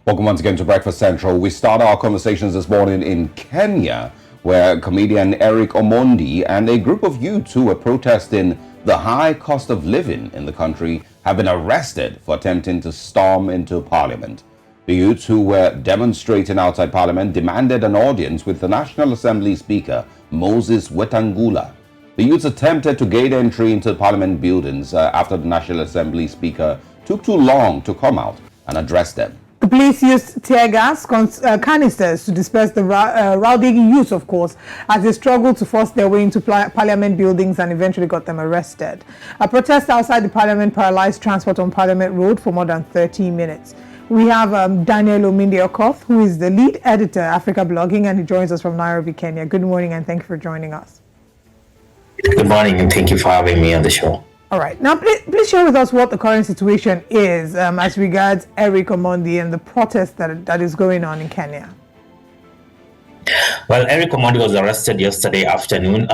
Welcome once again to Breakfast Central. We start our conversations this morning in Kenya, where comedian Eric Omondi and a group of youths who were protesting the high cost of living in the country have been arrested for attempting to storm into parliament. The youths who were demonstrating outside parliament demanded an audience with the National Assembly Speaker, Moses Wetang'ula. The youths attempted to gain entry into parliament buildings after the National Assembly Speaker took too long to come out and address them. The police used teargas, canisters to disperse the rowdy youths, of course, as they struggled to force their way into parliament buildings and eventually got them arrested. A protest outside the parliament paralyzed transport on Parliament Road for more than 30 minutes. We have Daniel Ominde Okoth, who is the lead editor, Africa Blogging, and he joins us from Nairobi, Kenya. Good morning, and thank you for joining us. Good morning, and thank you for having me on the show. All right. Now, please share with us what the current situation is as regards Eric Omondi and the protest that is going on in Kenya. Well, Eric Omondi was arrested yesterday afternoon.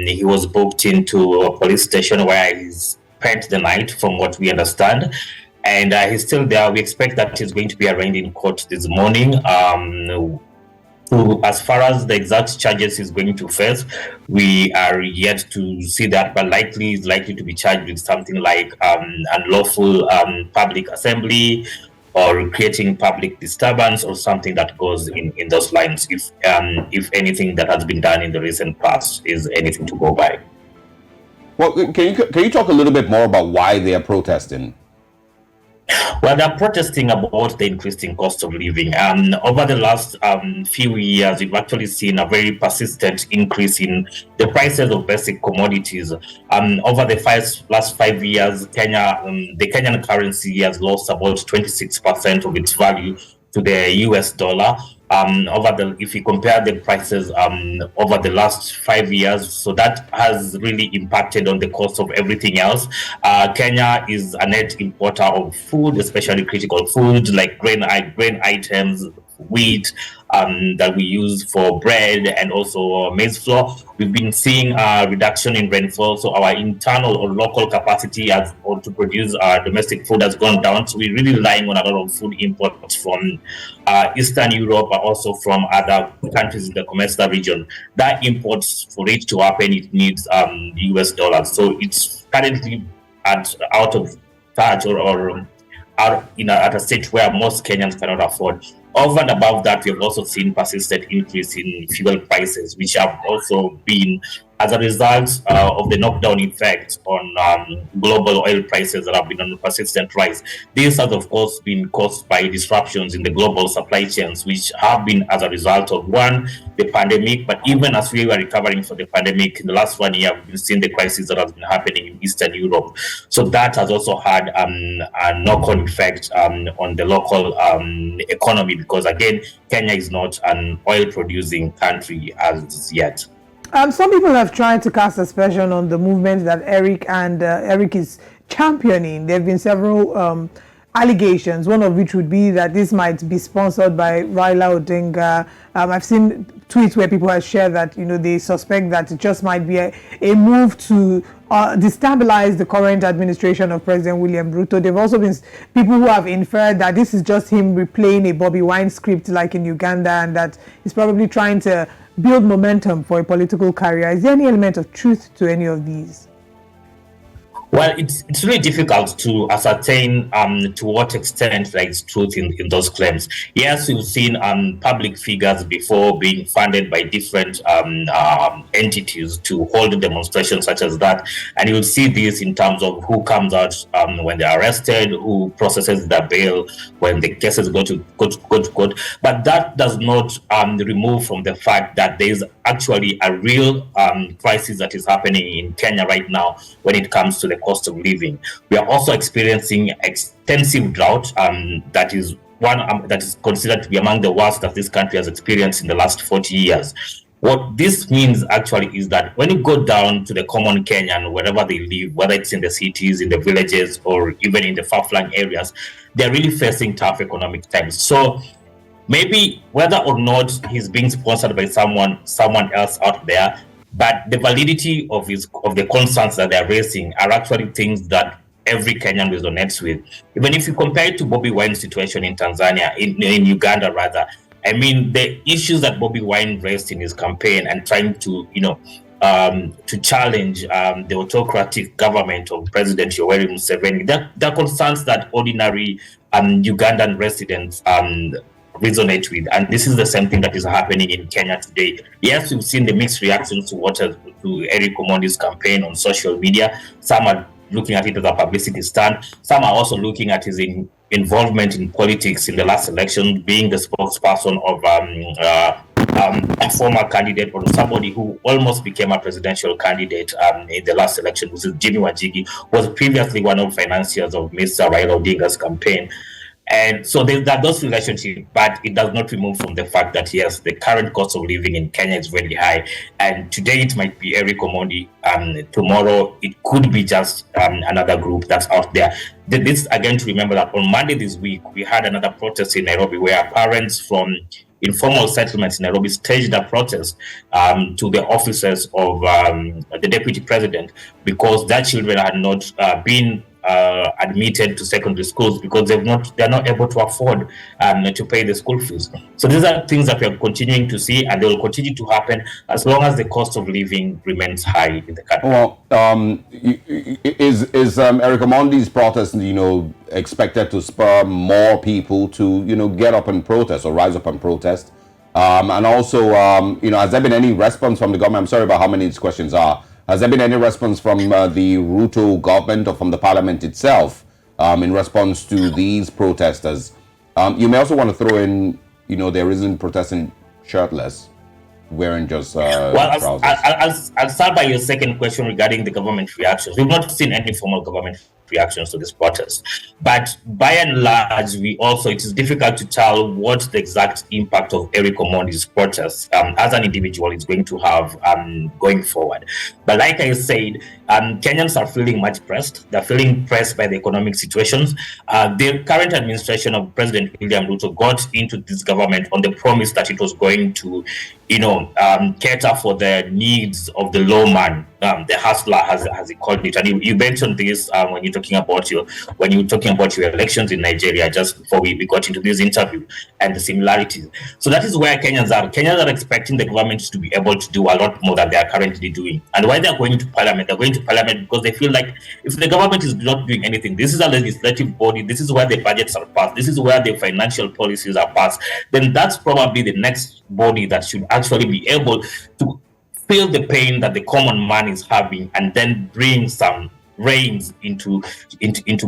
He was booked into a police station where he spent the night, from what we understand. And he's still there. We expect that he's going to be arraigned in court this morning. As far as the exact charges he's going to face, we are yet to see that, but is likely to be charged with something like unlawful public assembly or creating public disturbance or something that goes in those lines, if anything that has been done in the recent past is anything to go by. Well, can you talk a little bit more about why they are protesting? Well, they're protesting about the increasing cost of living. Over the last few years, we've actually seen a very persistent increase in the prices of basic commodities. Over the last 5 years, the Kenyan currency has lost about 26% of its value to the US dollar. If you compare the prices over the last 5 years, so that has really impacted on the cost of everything else. Kenya is a net importer of food, especially critical food like grain items, wheat that we use for bread, and also maize flour. We've been seeing a reduction in rainfall, so our internal or local capacity to produce domestic food has gone down. So we're really relying on a lot of food imports from Eastern Europe, but also from other countries in the Comesta region. That imports, for it to happen, it needs US dollars. So it's currently out of touch or at a state where most Kenyans cannot afford. Over and above that, we have also seen persistent increase in fuel prices, which have also been as a result of the knockdown effect on global oil prices that have been on a persistent rise. This has, of course, been caused by disruptions in the global supply chains, which have been as a result of, one, the pandemic, but even as we were recovering from the pandemic, in the last 1 year, we've been seeing the crisis that has been happening in Eastern Europe. So that has also had a knock-on effect on the local economy, because, again, Kenya is not an oil-producing country as yet. Some people have tried to cast aspersion on the movement that Eric is championing. There have been several allegations, one of which would be that this might be sponsored by Raila Odinga. I've seen tweets where people have shared that they suspect that it just might be a move to destabilize the current administration of President William Ruto. There have also been people who have inferred that this is just him replaying a Bobby Wine script like in Uganda, and that he's probably trying to build momentum for a political career. Is there any element of truth to any of these? Well, it's really difficult to ascertain to what extent there is truth in those claims. Yes, we've seen public figures before being funded by different entities to hold demonstrations such as that, and you'll see this in terms of who comes out when they're arrested, who processes their bail when the cases go to court. But that does not remove from the fact that there is actually a real crisis that is happening in Kenya right now when it comes to the cost of living. We are also experiencing extensive drought that is considered to be among the worst that this country has experienced in the last 40 years. What this means actually is that when you go down to the common Kenyan, wherever they live, whether it's in the cities, in the villages, or even in the far-flung areas, they're really facing tough economic times. So maybe whether or not he's being sponsored by someone else out there, but the validity of the concerns that they're raising are actually things that every Kenyan resonates with. Even if you compare it to Bobby Wine's situation in Tanzania, in Uganda rather, I mean, the issues that Bobby Wine raised in his campaign and trying to, to challenge the autocratic government of President Yoweri Museveni, they're concerns that ordinary Ugandan residents resonate with, and this is the same thing that is happening in Kenya today. Yes, we've seen the mixed reactions to Eric Omondi's campaign on social media. Some are looking at it as a publicity stunt. Some are also looking at his involvement in politics in the last election, being the spokesperson of a former candidate or somebody who almost became a presidential candidate in the last election, which is Jimmy Wanjigi, who was previously one of the financiers of Mr. Raila Odinga's campaign. And so there are those relationships, but it does not remove from the fact that, yes, the current cost of living in Kenya is very high. And today it might be Eric Omondi. Tomorrow it could be just another group that's out there. This, again, to remember that on Monday this week, we had another protest in Nairobi where parents from informal settlements in Nairobi staged a protest to the offices of the deputy president because their children had not been admitted to secondary schools because they're not able to afford to pay the school fees. So these are things that we are continuing to see, and they will continue to happen as long as the cost of living remains high in the country. Well, is Eric Omondi's protest, expected to spur more people to, get up and protest or rise up and protest? And also, has there been any response from the government? I'm sorry about how many these questions are. Has there been any response from the Ruto government or from the parliament itself in response to these protesters? You may also want to throw in, there isn't protesting shirtless, wearing just trousers. I'll start by your second question regarding the government reactions. We've not seen any formal government reactions to this protest. But by and large, it is difficult to tell what the exact impact of Eric Omondi's protest as an individual is going to have going forward. But like I said, Kenyans are feeling much pressed. They're feeling pressed by the economic situations. The current administration of President William Ruto got into this government on the promise that it was going to cater for the needs of the low man, the hustler, as he called it. And you mentioned this when you're talking about your elections in Nigeria, just before we got into this interview, and the similarities. So that is where Kenyans are. Kenyans are expecting the government to be able to do a lot more than they are currently doing. And why they're going to parliament? They're going to parliament because they feel like if the government is not doing anything, this is a legislative body, this is where the budgets are passed, this is where the financial policies are passed, then that's probably the next body that should actually be able to feel the pain that the common man is having and then bring some reins into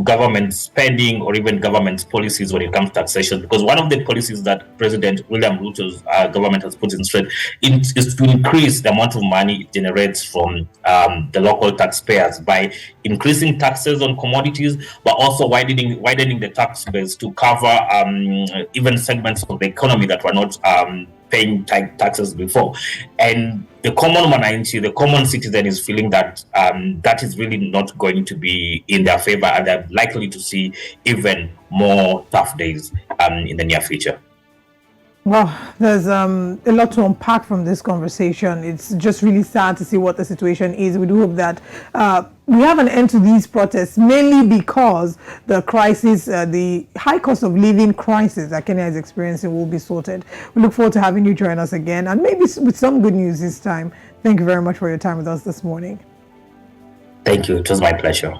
government spending or even government policies when it comes to taxation. Because one of the policies that President William Ruto's government has put in straight is to increase the amount of money it generates from the local taxpayers by increasing taxes on commodities, but also widening the tax base to cover even segments of the economy that were not paying taxes before. And the common man, the common citizen is feeling that that is really not going to be in their favor, and they're likely to see even more tough days in the near future. Well, there's a lot to unpack from this conversation. It's just really sad to see what the situation is. We do hope that we have an end to these protests, mainly because the crisis, the high cost of living crisis that Kenya is experiencing will be sorted. We look forward to having you join us again, and maybe with some good news this time. Thank you very much for your time with us this morning. Thank you. It was my pleasure.